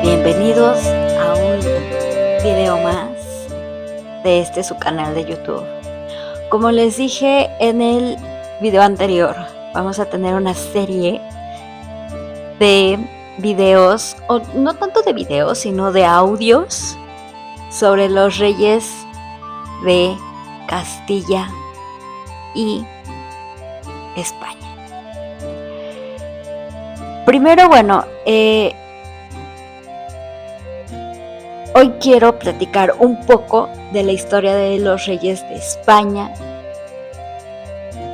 Bienvenidos a un video más de su canal de YouTube. Como les dije en el video anterior, vamos a tener una serie de videos, o no tanto de videos, sino de audios sobre los reyes de Castilla y España. Primero, hoy quiero platicar un poco de la historia de los reyes de España,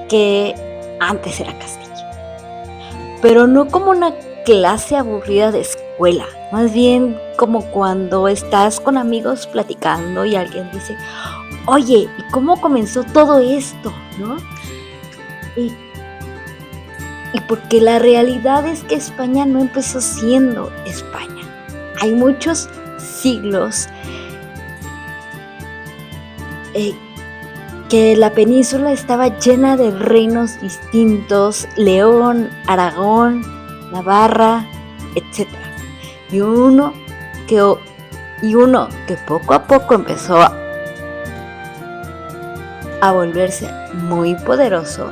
que antes era Castilla, pero no como una clase aburrida de escuela, más bien como cuando estás con amigos platicando y alguien dice: oye, ¿y cómo comenzó todo esto? ¿No? Y porque la realidad es que España no empezó siendo España. Hay muchos siglos que la península estaba llena de reinos distintos: León, Aragón, Navarra, etc. Y uno que poco a poco empezó a volverse muy poderoso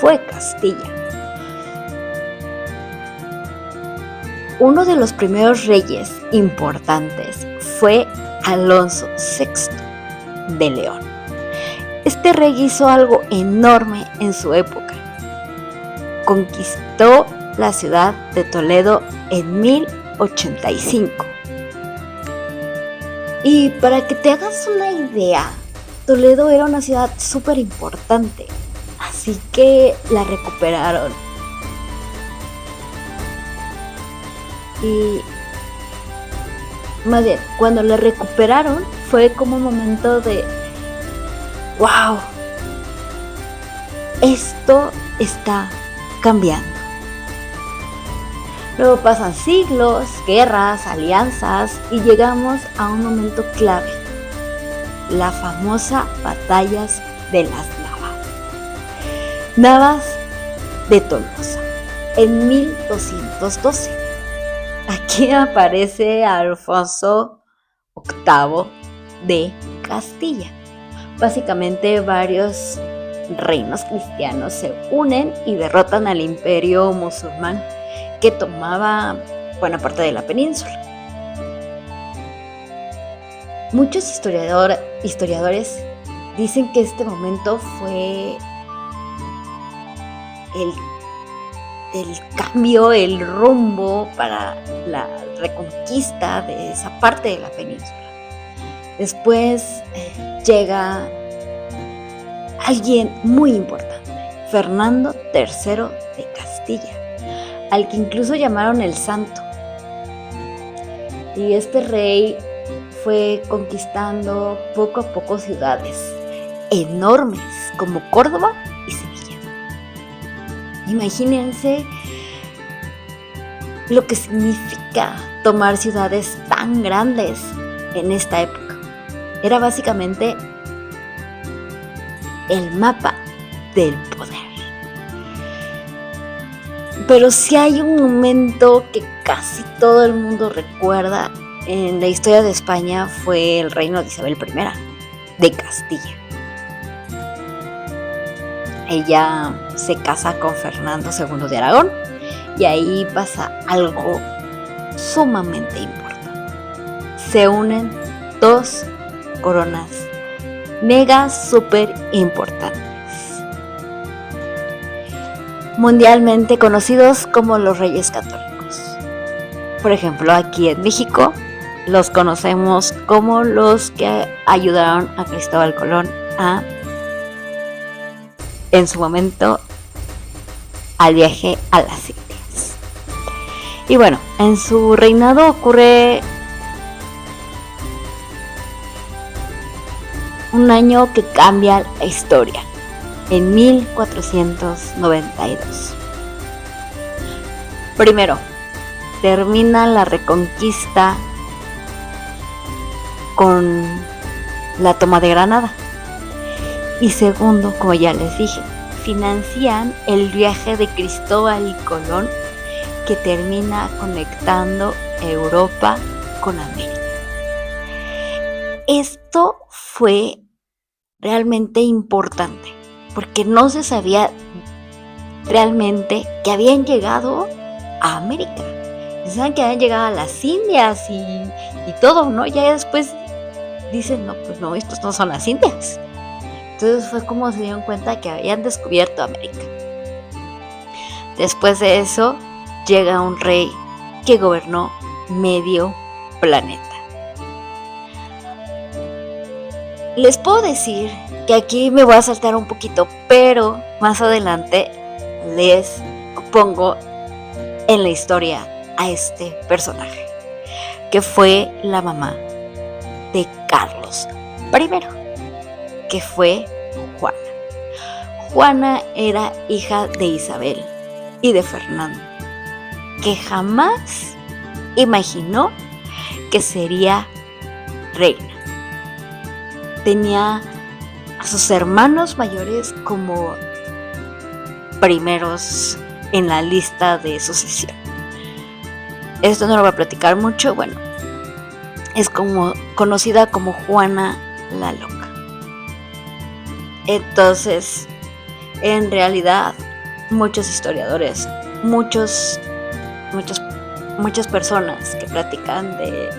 fue Castilla. Uno de los primeros reyes importantes fue Alonso VI de León. Este rey hizo algo enorme en su época. Conquistó la ciudad de Toledo en 1085. Y para que te hagas una idea, Toledo era una ciudad súper importante, así que la recuperaron. Y más bien, cuando la recuperaron fue como un momento de ¡wow! Esto está cambiando. Luego pasan siglos, guerras, alianzas y llegamos a un momento clave: la famosa batallas de las Navas de Tolosa en 1212. Aquí aparece Alfonso VIII de Castilla. Básicamente varios reinos cristianos se unen y derrotan al imperio musulmán que tomaba buena parte de la península. Muchos historiadores dicen que este momento fue el cambio, el rumbo para la reconquista de esa parte de la península. Después llega alguien muy importante, Fernando III de Castilla, al que incluso llamaron el Santo. Y este rey fue conquistando poco a poco ciudades enormes como Córdoba y Sevilla. Imagínense lo que significa tomar ciudades tan grandes en esta época. Era básicamente el mapa del poder. Pero si hay un momento que casi todo el mundo recuerda en la historia de España, fue el reino de Isabel I de Castilla. Ella se casa con Fernando II de Aragón y ahí pasa algo sumamente importante. Se unen dos coronas mega súper importantes, mundialmente conocidos como los Reyes Católicos. Por ejemplo, aquí en México los conocemos como los que ayudaron a Cristóbal Colón en su momento al viaje a las Indias. Y bueno, en su reinado ocurre un año que cambia la historia, en 1492. Primero, termina la reconquista con la toma de Granada. Y segundo, como ya les dije, financian el viaje de Cristóbal y Colón, que termina conectando Europa con América. Esto fue realmente importante porque no se sabía realmente que habían llegado a América. Pensaban que habían llegado a las Indias y todo, ¿no? Ya después dicen, no, pues no, estos no son las Indias. Entonces fue como se dieron cuenta que habían descubierto América. Después de eso, llega un rey que gobernó medio planeta. Les puedo decir que aquí me voy a saltar un poquito, pero más adelante les pongo en la historia a este personaje, que fue la mamá de Carlos I, que fue Juana. Juana era hija de Isabel y de Fernando, que jamás imaginó que sería reina. Tenía a sus hermanos mayores como primeros en la lista de sucesión. Esto no lo voy a platicar mucho, bueno, es como conocida como Juana la Loca. Entonces, en realidad, muchos historiadores, muchas personas que platican de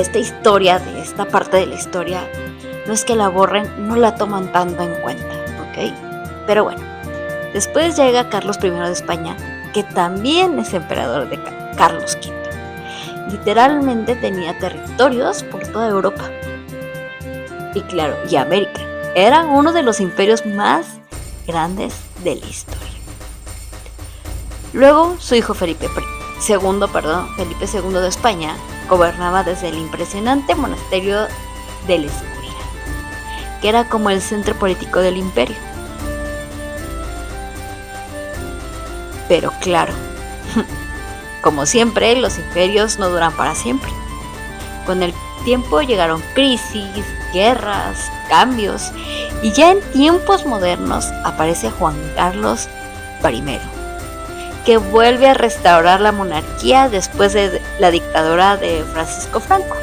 esta historia, de esta parte de la historia, no es que la borren, no la toman tanto en cuenta, ¿ok? Pero bueno, después llega Carlos I de España, que también es emperador de Carlos V. Literalmente tenía territorios por toda Europa. Y claro, y América. Era uno de los imperios más grandes de la historia. Luego, su hijo Felipe II de España gobernaba desde el impresionante monasterio del Escorial, que era como el centro político del imperio. Pero claro, como siempre, los imperios no duran para siempre. Con el tiempo llegaron crisis, guerras, cambios, y ya en tiempos modernos aparece Juan Carlos I, que vuelve a restaurar la monarquía después de la dictadura de Francisco Franco.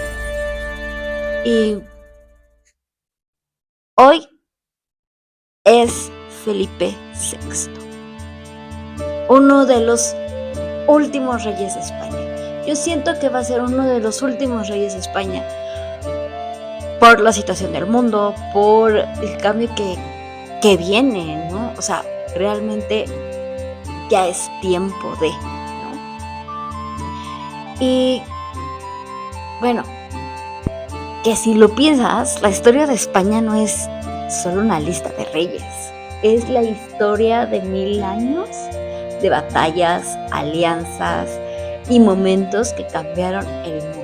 Y hoy es Felipe VI, uno de los últimos reyes de España. Yo siento que va a ser uno de los últimos reyes de España por la situación del mundo, por el cambio que viene, ¿no? O sea, realmente ya es tiempo de, ¿no? Y bueno, que si lo piensas, la historia de España no es solo una lista de reyes, es la historia de 1000 años de batallas, alianzas y momentos que cambiaron el mundo.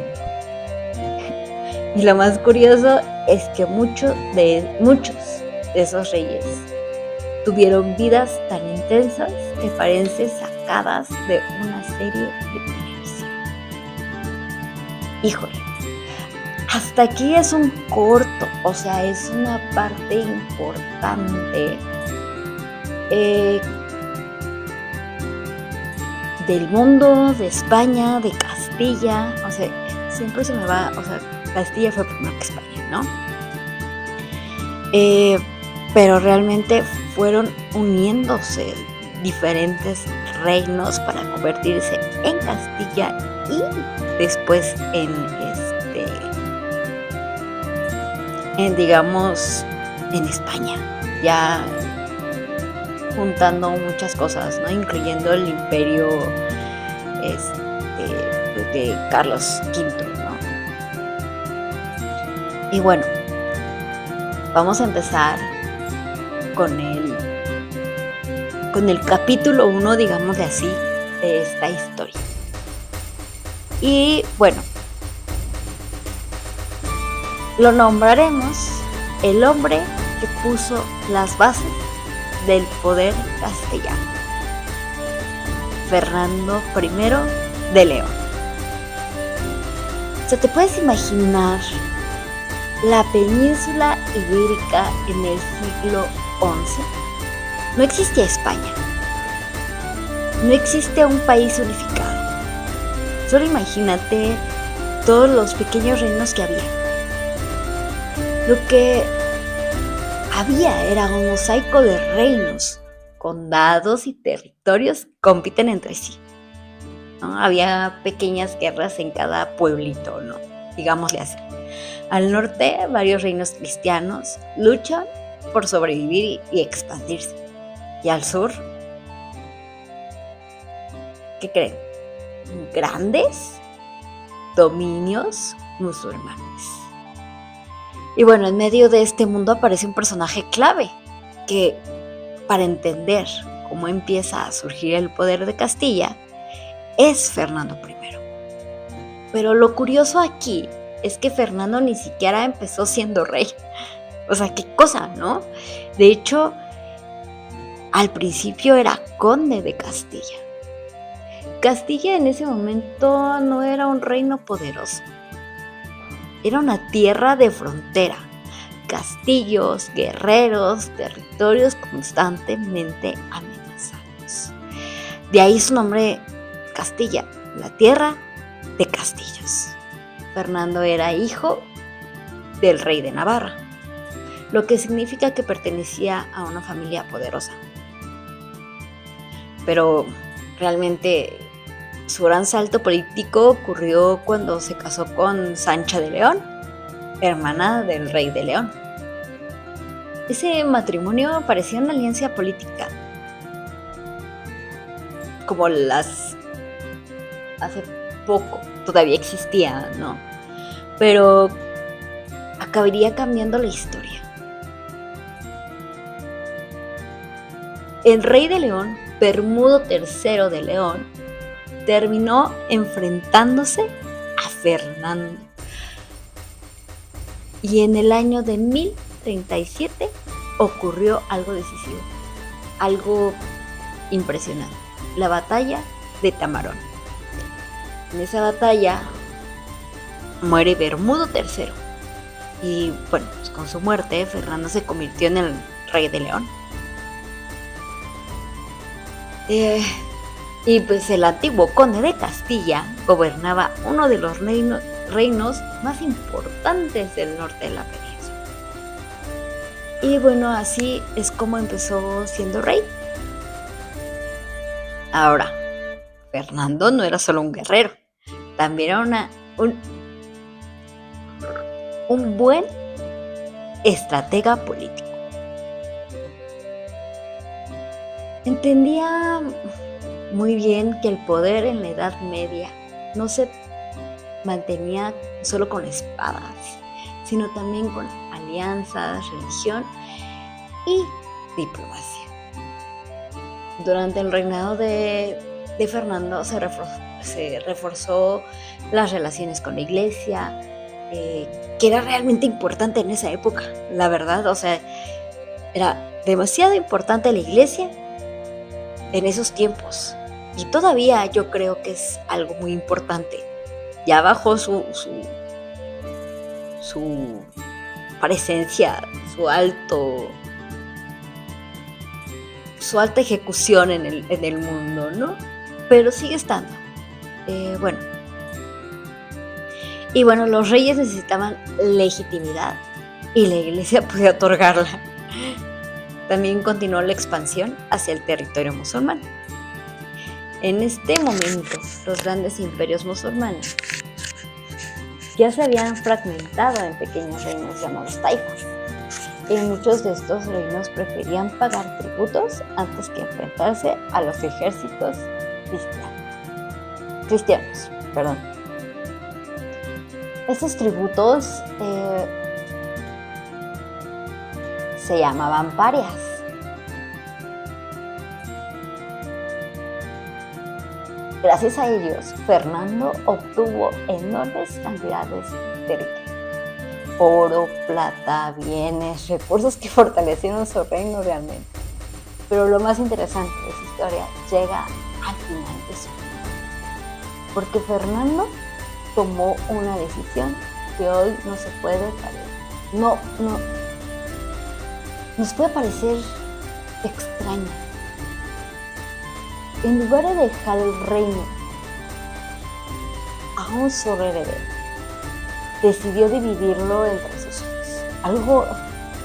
Y lo más curioso es que muchos de esos reyes tuvieron vidas tan intensas que parecen sacadas de una serie de televisión. Híjole, hasta aquí es un corto, o sea, es una parte importante del mundo, de España, de Castilla. O sea, siempre se me va, o sea, Castilla fue primero que España, ¿no? Pero realmente fueron uniéndose diferentes reinos para convertirse en Castilla y después en España, ya juntando muchas cosas, ¿no? Incluyendo el imperio de Carlos V, ¿no? Y bueno, vamos a empezar con el capítulo 1, digámosle así, de esta historia. Y bueno, lo nombraremos el hombre que puso las bases del poder castellano, Fernando I de León. O sea, ¿te puedes imaginar la península ibérica en el siglo XI? No existía España. no existe un país unificado. Solo imagínate todos los pequeños reinos que había. Lo que había era un mosaico de reinos, condados y territorios que compiten entre sí, ¿no? Había pequeñas guerras en cada pueblito, ¿no? Digámosle así. Al norte, varios reinos cristianos luchan por sobrevivir y expandirse. Y al sur, ¿qué creen? Grandes dominios musulmanes. Y bueno, en medio de este mundo aparece un personaje clave que, para entender cómo empieza a surgir el poder de Castilla, es Fernando I. Pero lo curioso aquí es que Fernando ni siquiera empezó siendo rey. O sea, qué cosa, ¿no? De hecho, al principio era conde de Castilla. Castilla en ese momento no era un reino poderoso. Era una tierra de frontera, castillos, guerreros, territorios constantemente amenazados. De ahí su nombre Castilla, la tierra de castillos. Fernando era hijo del rey de Navarra, lo que significa que pertenecía a una familia poderosa. Pero realmente su gran salto político ocurrió cuando se casó con Sancha de León, hermana del rey de León. Ese matrimonio parecía una alianza política, como las hace poco todavía existía, ¿no? Pero acabaría cambiando la historia. El rey de León, Bermudo III de León, terminó enfrentándose a Fernando. Y en el año de 1037 ocurrió algo decisivo, algo impresionante, la batalla de Tamarón. En esa batalla muere Bermudo III y bueno, pues con su muerte Fernando se convirtió en el rey de León. Y pues el antiguo conde de Castilla gobernaba uno de los reinos más importantes del norte de la península. Y bueno, así es como empezó siendo rey. Ahora, Fernando no era solo un guerrero, también era un buen estratega político. Entendía muy bien que el poder en la Edad Media no se mantenía solo con espadas, sino también con alianzas, religión y diplomacia. Durante el reinado de Fernando se reforzó las relaciones con la iglesia, que era realmente importante en esa época, la verdad. O sea, era demasiado importante la iglesia en esos tiempos. Y todavía yo creo que es algo muy importante. Ya bajo su presencia, su alta ejecución en el mundo, ¿no? Pero sigue estando. Y bueno, los reyes necesitaban legitimidad y la iglesia podía otorgarla. También continuó la expansión hacia el territorio musulmán. En este momento, los grandes imperios musulmanes ya se habían fragmentado en pequeños reinos llamados taifas. Y muchos de estos reinos preferían pagar tributos antes que enfrentarse a los ejércitos cristianos. Estos tributos se llamaban parias. Gracias a ellos, Fernando obtuvo enormes cantidades de riqueza: oro, plata, bienes, recursos que fortalecieron su reino realmente. Pero lo más interesante de su historia llega al final de su vida, porque Fernando tomó una decisión que hoy no se puede parecer. Nos puede parecer extraña, en lugar de dejar el reino a un solo heredero, decidió dividirlo entre sus hijos. Algo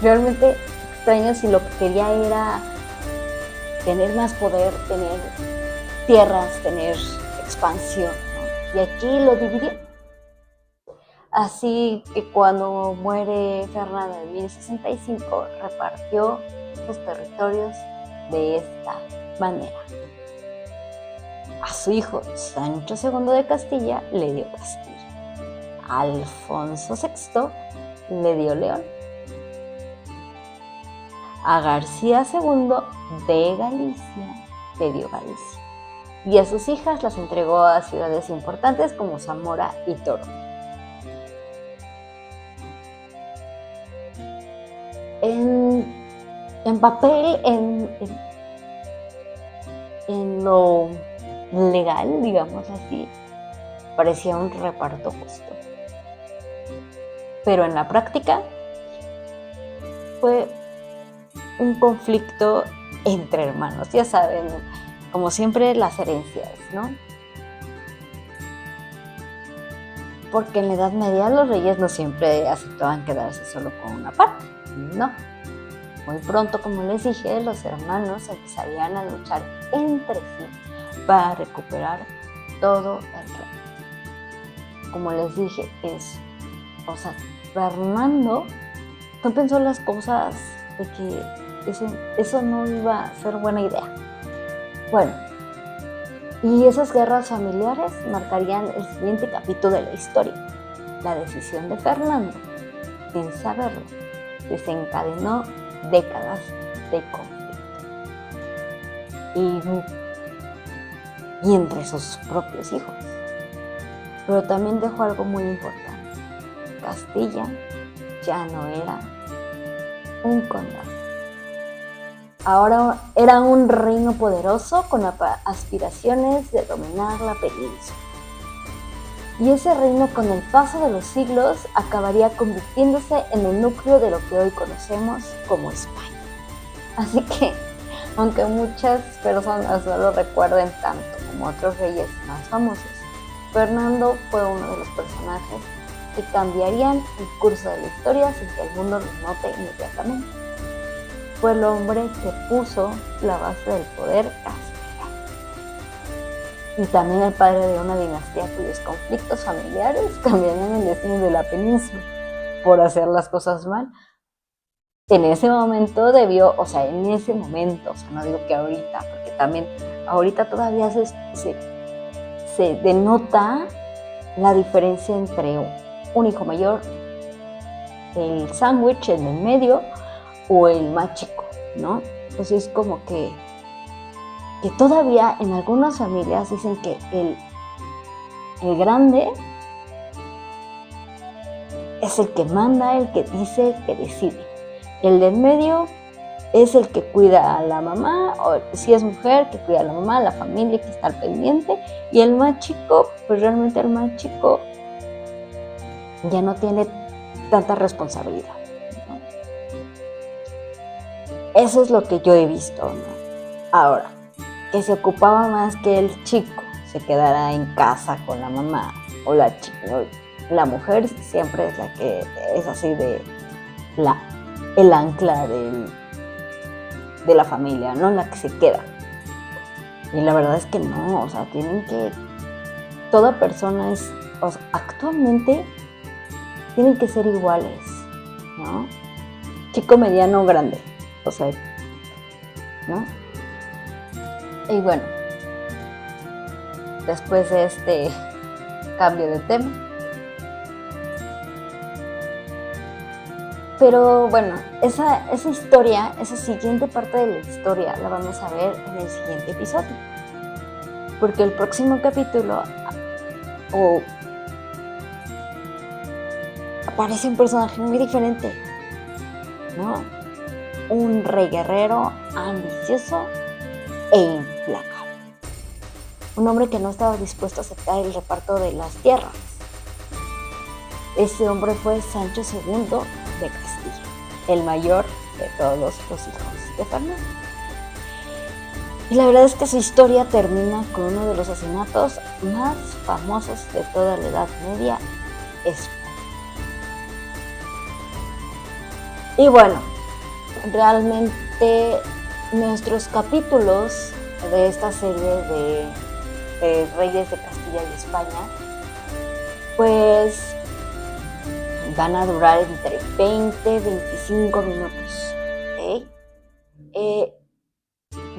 realmente extraño si lo que quería era tener más poder, tener tierras, tener expansión, ¿no? Y aquí lo dividió. Así que cuando muere Fernando en 1065, repartió sus territorios de esta manera. A su hijo Sancho II de Castilla le dio Castilla. A Alfonso VI le dio León. A García II de Galicia le dio Galicia. Y a sus hijas las entregó a ciudades importantes como Zamora y Toro. En papel, en lo legal, digamos así, parecía un reparto justo. Pero en la práctica fue un conflicto entre hermanos. Ya saben, como siempre, las herencias, ¿no? Porque en la Edad Media los reyes no siempre aceptaban quedarse solo con una parte, no. Muy pronto, como les dije, los hermanos empezarían a luchar entre sí para recuperar todo el reino. Como les dije, Fernando no pensó las cosas de que eso no iba a ser buena idea. Bueno, y esas guerras familiares marcarían el siguiente capítulo de la historia. La decisión de Fernando, sin saberlo, desencadenó décadas de conflicto y entre sus propios hijos. Pero también dejó algo muy importante. Castilla ya no era un condado. Ahora era un reino poderoso con aspiraciones de dominar la península. Y ese reino, con el paso de los siglos, acabaría convirtiéndose en el núcleo de lo que hoy conocemos como España. Así que, aunque muchas personas no lo recuerden tanto como otros reyes más famosos, Fernando fue uno de los personajes que cambiarían el curso de la historia sin que el mundo lo note inmediatamente. Fue el hombre que puso la base del poder castellano. Y también el padre de una dinastía cuyos conflictos familiares cambiarían el destino de la península por hacer las cosas mal. En ese momento no digo que ahorita, porque también ahorita todavía se denota la diferencia entre un hijo mayor, el sándwich, el del medio, o el más chico, ¿no? Entonces es como que todavía en algunas familias dicen que el grande es el que manda, el que dice, el que decide. El del medio es el que cuida a la mamá, o si es mujer, que cuida a la mamá, a la familia, que está al pendiente. Y el más chico, pues realmente el más chico ya no tiene tanta responsabilidad, ¿no? Eso es lo que yo he visto, ¿no? Ahora, que se ocupaba más que el chico se quedara en casa con la mamá o la mujer siempre es la que es así de el ancla de la familia, ¿no? La que se queda. Y la verdad es que no, o sea, toda persona actualmente tienen que ser iguales, ¿no? Chico, mediano, grande, o sea, ¿no? Y bueno, después de este cambio de tema, pero bueno, esa historia, esa siguiente parte de la historia la vamos a ver en el siguiente episodio, porque el próximo capítulo aparece un personaje muy diferente, ¿no? Un rey guerrero, ambicioso e implacable. Un hombre que no estaba dispuesto a aceptar el reparto de las tierras. Ese hombre fue Sancho II de Castilla, el mayor de todos los hijos de Fernando. Y la verdad es que su historia termina con uno de los asesinatos más famosos de toda la Edad Media, España. Y bueno, realmente nuestros capítulos de esta serie de Reyes de Castilla y España, pues van a durar entre 20 y 25 minutos. ¿Okay?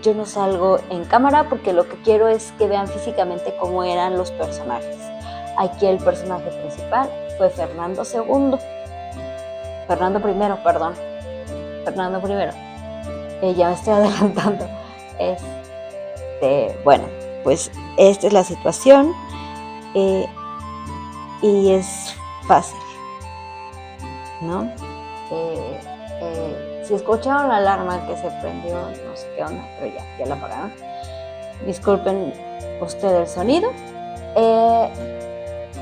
Yo no salgo en cámara porque lo que quiero es que vean físicamente cómo eran los personajes. Aquí el personaje principal fue Fernando II. Fernando I, perdón. Fernando I. Ya me estoy adelantando. Bueno, pues esta es la situación. Y es fácil, ¿no? Si escucharon la alarma que se prendió, no sé qué onda, pero ya la apagaron. Disculpen ustedes el sonido.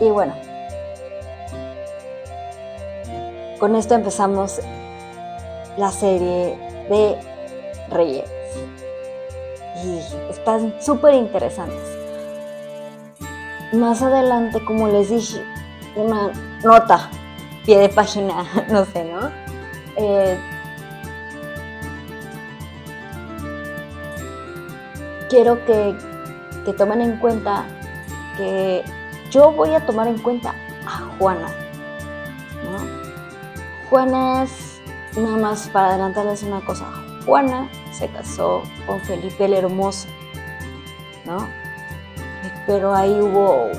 Y bueno, con esto empezamos la serie de Reyes. Y están súper interesantes. Más adelante, como les dije, una nota, pie de página, no sé, ¿no? Quiero que tomen en cuenta que yo voy a tomar en cuenta a Juana, ¿no? Juana, nada más para adelantarles una cosa, Juana se casó con Felipe el Hermoso, ¿no? Pero ahí hubo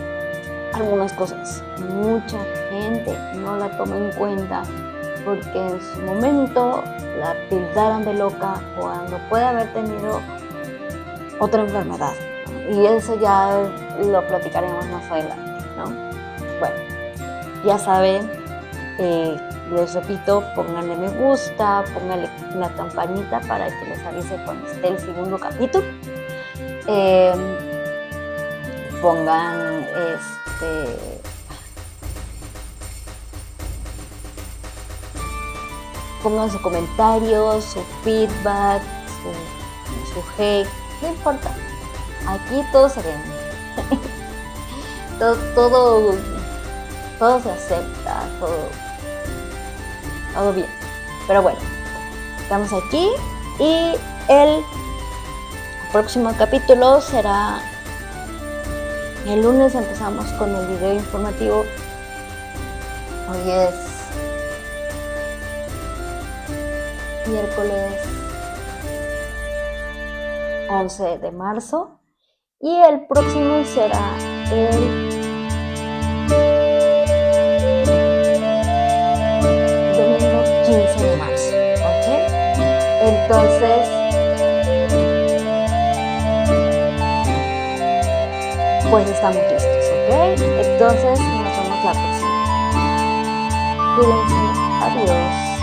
algunas cosas, mucha gente no la toma en cuenta porque en su momento la tildaron de loca cuando puede haber tenido otra enfermedad, ¿no? Y eso ya lo platicaremos más adelante, ¿no? Bueno, ya saben, les repito, pónganle me gusta, pónganle la campanita para que les avise cuando esté el segundo capítulo. Pongan pongan su comentario, su feedback, su hate, no importa. Aquí todo se vende. todo se acepta, todo bien. Pero bueno, estamos aquí y el próximo capítulo será el lunes. Empezamos con el video informativo. Hoy es miércoles 11 de marzo y el próximo será el domingo 15 de marzo, ¿ok? Entonces, pues estamos listos, ¿ok? Entonces nos vemos la próxima. Cuídense, adiós.